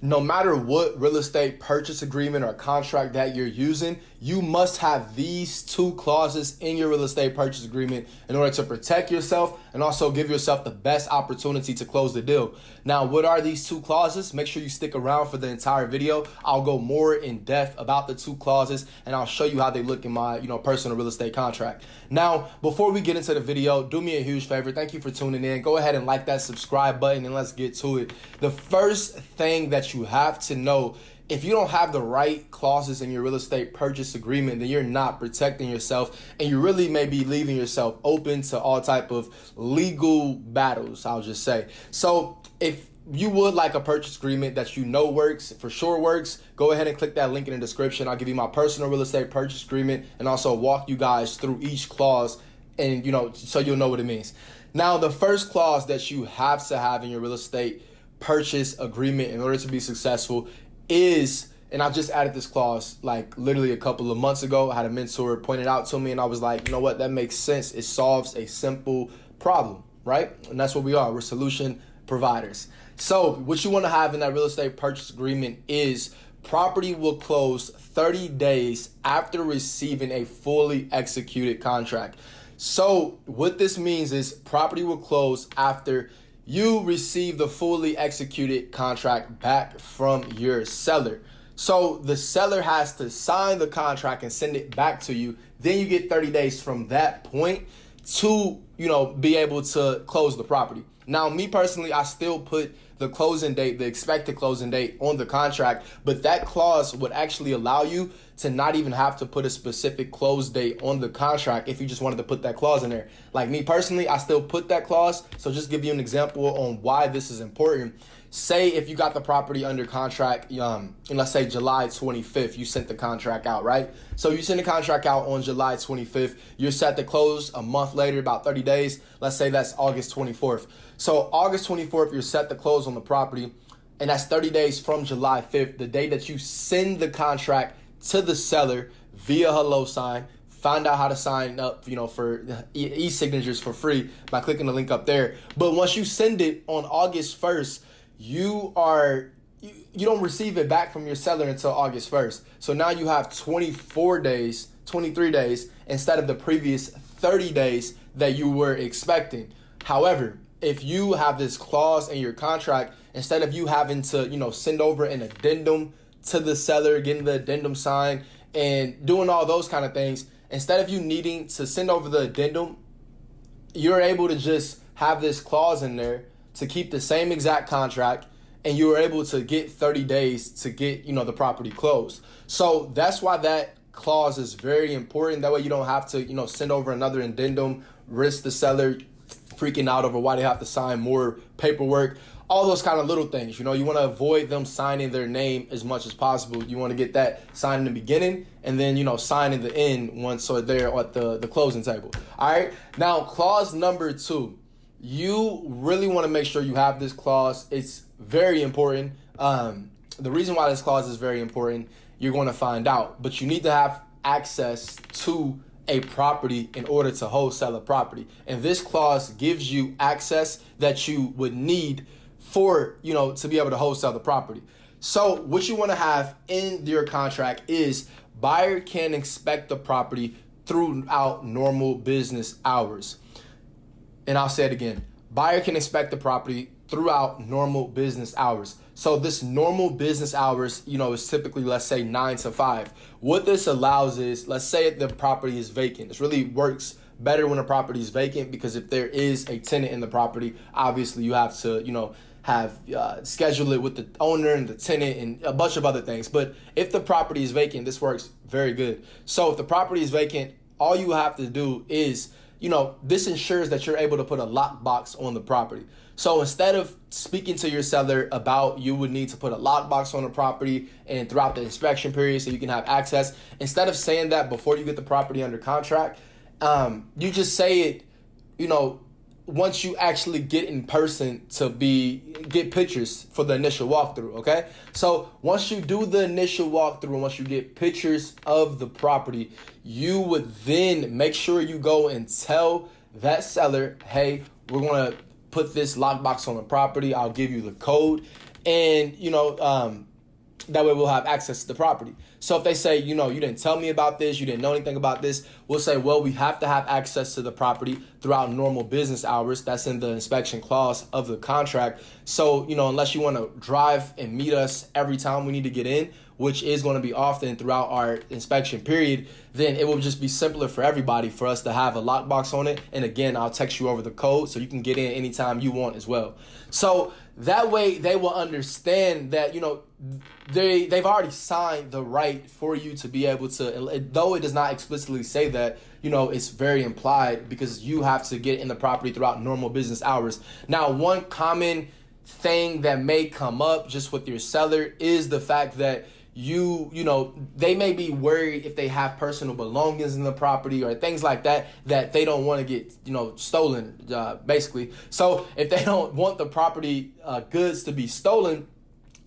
No matter what real estate purchase agreement or contract that you're using, you must have these two clauses in your real estate purchase agreement in order to protect yourself and also give yourself the best opportunity to close the deal. Now, what are these two clauses? Make sure you stick around for the entire video. I'll go more in depth about the two clauses and I'll show you how they look in my, personal real estate contract. Now, before we get into the video, do me a huge favor. Thank you for tuning in. Go ahead and like that subscribe button and let's get to it. The first thing that you have to know, if you don't have the right clauses in your real estate purchase agreement, then you're not protecting yourself and you really may be leaving yourself open to all type of legal battles, I'll just say. So if you would like a purchase agreement that you know works, for sure works, go ahead and click that link in the description. I'll give you my personal real estate purchase agreement and also walk you guys through each clause and, so you'll know what it means. Now, the first clause that you have to have in your real estate purchase agreement in order to be successful is, and I just added this clause like literally a couple of months ago. I had a mentor point it out to me and I was like, you know what, that makes sense. It solves a simple problem, right? And that's what we are. We're solution providers. So what you want to have in that real estate purchase agreement is property will close 30 days after receiving a fully executed contract. So what this means is property will close after you receive the fully executed contract back from your seller. So the seller has to sign the contract and send it back to you. Then you get 30 days from that point to, be able to close the property. Now, me personally, I still put the closing date, the expected closing date on the contract, but that clause would actually allow you to not even have to put a specific close date on the contract if you just wanted to put that clause in there. Like me personally, I still put that clause. So just give you an example on why this is important. Say if you got the property under contract, and let's say July 25th, you sent the contract out, right? So you send the contract out on July 25th, you're set to close a month later, about 30 days. Let's say that's August 24th. So August 24th, you're set to close on the property, and that's 30 days from July 5th, the day that you send the contract to the seller via Hello Sign. Find out how to sign up, for e-signatures for free by clicking the link up there. But once you send it on August 1st, you don't receive it back from your seller until August 1st. So now you have 23 days instead of the previous 30 days that you were expecting. However, if you have this clause in your contract, instead of you having to, send over an addendum to the seller, getting the addendum signed and doing all those kind of things, instead of you needing to send over the addendum, you're able to just have this clause in there to keep the same exact contract, and you were able to get 30 days to get, the property closed. So that's why that clause is very important. That way you don't have to, send over another addendum, risk the seller freaking out over why they have to sign more paperwork, all those kind of little things. You want to avoid them signing their name as much as possible. You want to get that signed in the beginning and then, sign in the end once they're at the closing table. All right. Now, clause number 2. You really want to make sure you have this clause. It's very important. The reason why this clause is very important, you're going to find out. But you need to have access to a property in order to wholesale a property. And this clause gives you access that you would need for, to be able to wholesale the property. So what you want to have in your contract is buyer can inspect the property throughout normal business hours. And I'll say it again, buyer can inspect the property throughout normal business hours. So this normal business hours, is typically, let's say 9 to 5. What this allows is, let's say the property is vacant. This really works better when a property is vacant because if there is a tenant in the property, obviously you have to, schedule it with the owner and the tenant and a bunch of other things. But if the property is vacant, this works very good. So if the property is vacant, all you have to do is, this ensures that you're able to put a lockbox on the property. So instead of speaking to your seller about you would need to put a lockbox on the property and throughout the inspection period so you can have access, instead of saying that before you get the property under contract, you just say it, once you actually get in person to get pictures for the initial walkthrough, okay? So once you do the initial walkthrough and once you get pictures of the property, you would then make sure you go and tell that seller, hey, we're going to put this lockbox on the property. I'll give you the code. and that way we'll have access to the property. So if they say, you didn't tell me about this, you didn't know anything about this, we'll say, well, we have to have access to the property throughout normal business hours. That's in the inspection clause of the contract. So, unless you want to drive and meet us every time we need to get in, which is going to be often throughout our inspection period, then it will just be simpler for everybody for us to have a lockbox on it. And again, I'll text you over the code so you can get in anytime you want as well. So that way they will understand that, they've already signed the right for you to be able to, though it does not explicitly say that, it's very implied because you have to get in the property throughout normal business hours. Now, one common thing that may come up just with your seller is the fact that they may be worried if they have personal belongings in the property or things like that they don't want to get, stolen, basically. So if they don't want the property goods to be stolen,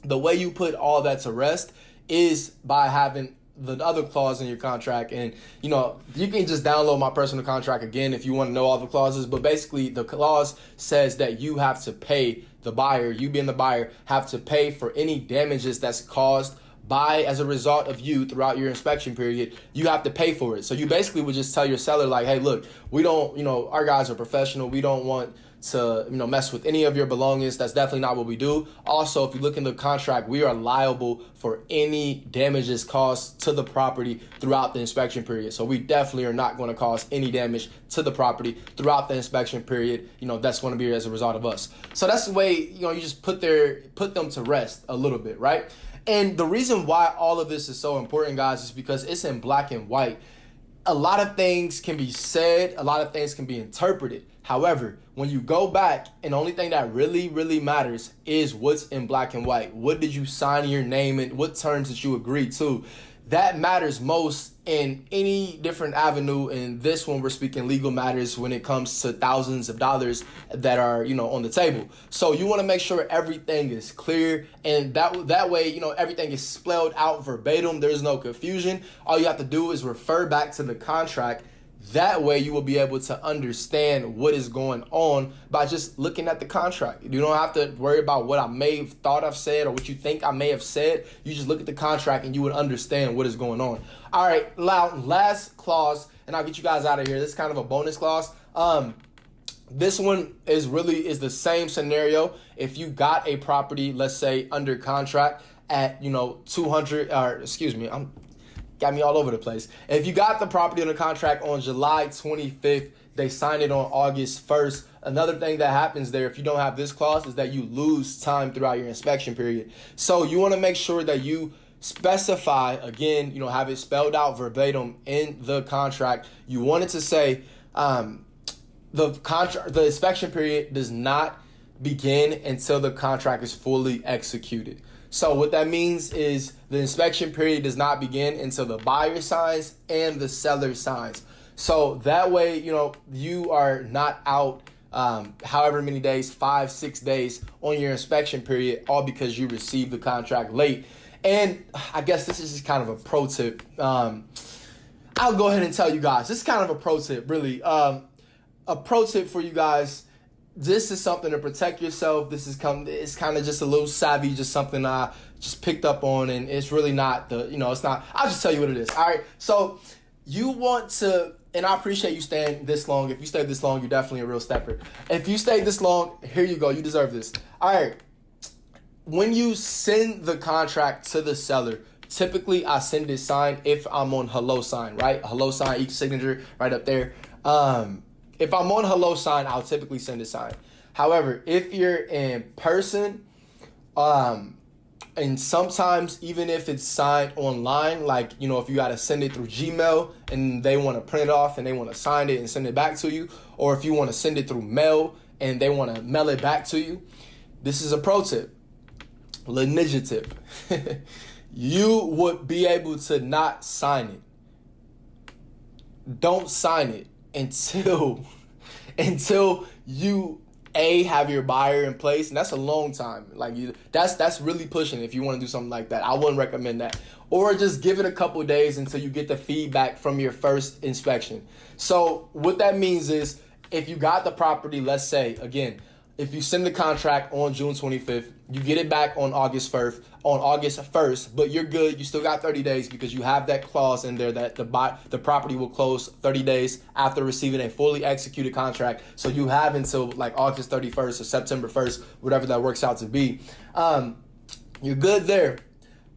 the way you put all that to rest is by having the other clause in your contract. And, you can just download my personal contract again if you want to know all the clauses. But basically, the clause says that you have to pay the buyer, you being the buyer, have to pay for any damages that's caused as a result of you throughout your inspection period. You have to pay for it. So you basically would just tell your seller, like, hey, look, we don't, our guys are professional. We don't want to, mess with any of your belongings. That's definitely not what we do. Also, if you look in the contract, we are liable for any damages caused to the property throughout the inspection period. So we definitely are not going to cause any damage to the property throughout the inspection period. That's going to be as a result of us. So that's the way, you just put them to rest a little bit, right? And the reason why all of this is so important, guys, is because it's in black and white. A lot of things can be said, a lot of things can be interpreted. However, when you go back, and the only thing that really, really matters is what's in black and white. What did you sign your name in? What terms did you agree to? That matters most in any different avenue. In this one, we're speaking legal matters when it comes to thousands of dollars that are, on the table. So you want to make sure everything is clear, and that way, everything is spelled out verbatim. There's no confusion. All you have to do is refer back to the contract. That way you will be able to understand what is going on by just looking at the contract. You don't have to worry about what I may have thought I've said or what you think I may have said. You just look at the contract and you would understand what is going on. All right, last clause, and I'll get you guys out of here. This is kind of a bonus clause. This one is the same scenario. If you got a property, let's say under contract at, 200, got me all over the place. If you got the property under contract on July 25th, they signed it on August 1st. Another thing that happens there, if you don't have this clause, is that you lose time throughout your inspection period. So you want to make sure that you specify, again, have it spelled out verbatim in the contract. You want it to say the inspection period does not begin until the contract is fully executed. So what that means is the inspection period does not begin until the buyer signs and the seller signs. So that way, you are not out however many days, 5-6 days on your inspection period, all because you received the contract late. And I guess this is just kind of a pro tip. I'll go ahead and tell you guys. This is kind of a pro tip, really. A pro tip for you guys. This is something to protect yourself. It's kind of just a little savvy, just something I just picked up on, and it's really not it's not, I'll just tell you what it is. All right. So you want to, and I appreciate you staying this long. If you stayed this long, you're definitely a real stepper. If you stayed this long, here you go. You deserve this. All right. When you send the contract to the seller, typically I send it signed if I'm on hello sign, right? Hello sign, each signature right up there. If I'm on hello sign, I'll typically send it signed. However, if you're in person, and sometimes even if it's signed online, like, if you got to send it through Gmail and they want to print it off and they want to sign it and send it back to you, or if you want to send it through mail and they want to mail it back to you, this is a pro tip, ninja tip. You would be able to not sign it. Don't sign it until you have your buyer in place, and that's a long time. Like that's really pushing if you want to do something like that. I wouldn't recommend that. Or just give it a couple days until you get the feedback from your first inspection. So what that means is if you got the property, let's say again, if you send the contract on June 25th, you get it back on August 1st, but you're good. You still got 30 days because you have that clause in there that the property will close 30 days after receiving a fully executed contract. So you have until like August 31st or September 1st, whatever that works out to be. You're good there.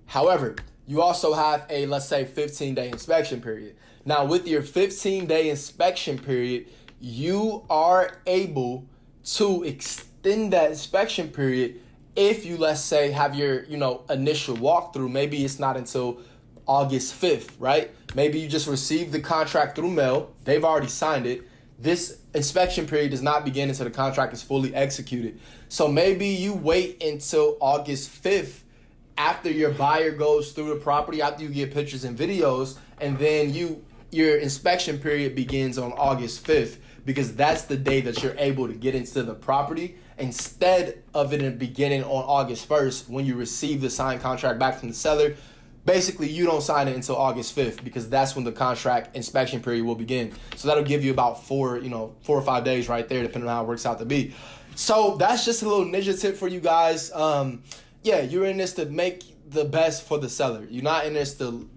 However, you also have a, let's say, 15-day inspection period. Now, with your 15-day inspection period, you are able to extend that inspection period if you, let's say, have your, initial walkthrough. Maybe it's not until August 5th, right? Maybe you just received the contract through mail. They've already signed it. This inspection period does not begin until the contract is fully executed. So maybe you wait until August 5th after your buyer goes through the property, after you get pictures and videos, and then your inspection period begins on August 5th, because that's the day that you're able to get into the property instead of it beginning on August 1st when you receive the signed contract back from the seller. Basically, you don't sign it until August 5th because that's when the contract inspection period will begin. So that'll give you about 4 or 5 days right there, depending on how it works out to be. So that's just a little ninja tip for you guys. Yeah, you're in this to make the best for the seller. You're not in this to,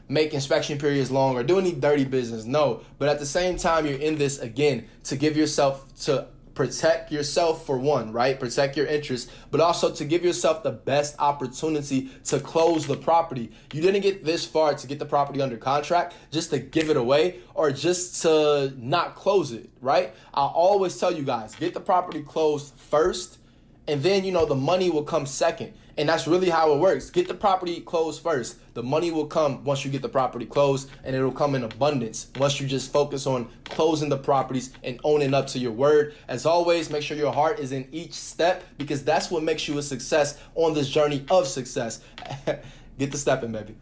make inspection periods long or do any dirty business. No, but at the same time, you're in this, again, to give yourself, to protect yourself for one, right? Protect your interests, but also to give yourself the best opportunity to close the property. You didn't get this far to get the property under contract just to give it away or just to not close it, right? I always tell you guys, get the property closed first, and then, the money will come second. And that's really how it works. Get the property closed first. The money will come once you get the property closed, and it'll come in abundance once you just focus on closing the properties and owning up to your word. As always, make sure your heart is in each step, because that's what makes you a success on this journey of success. Get the step in, baby.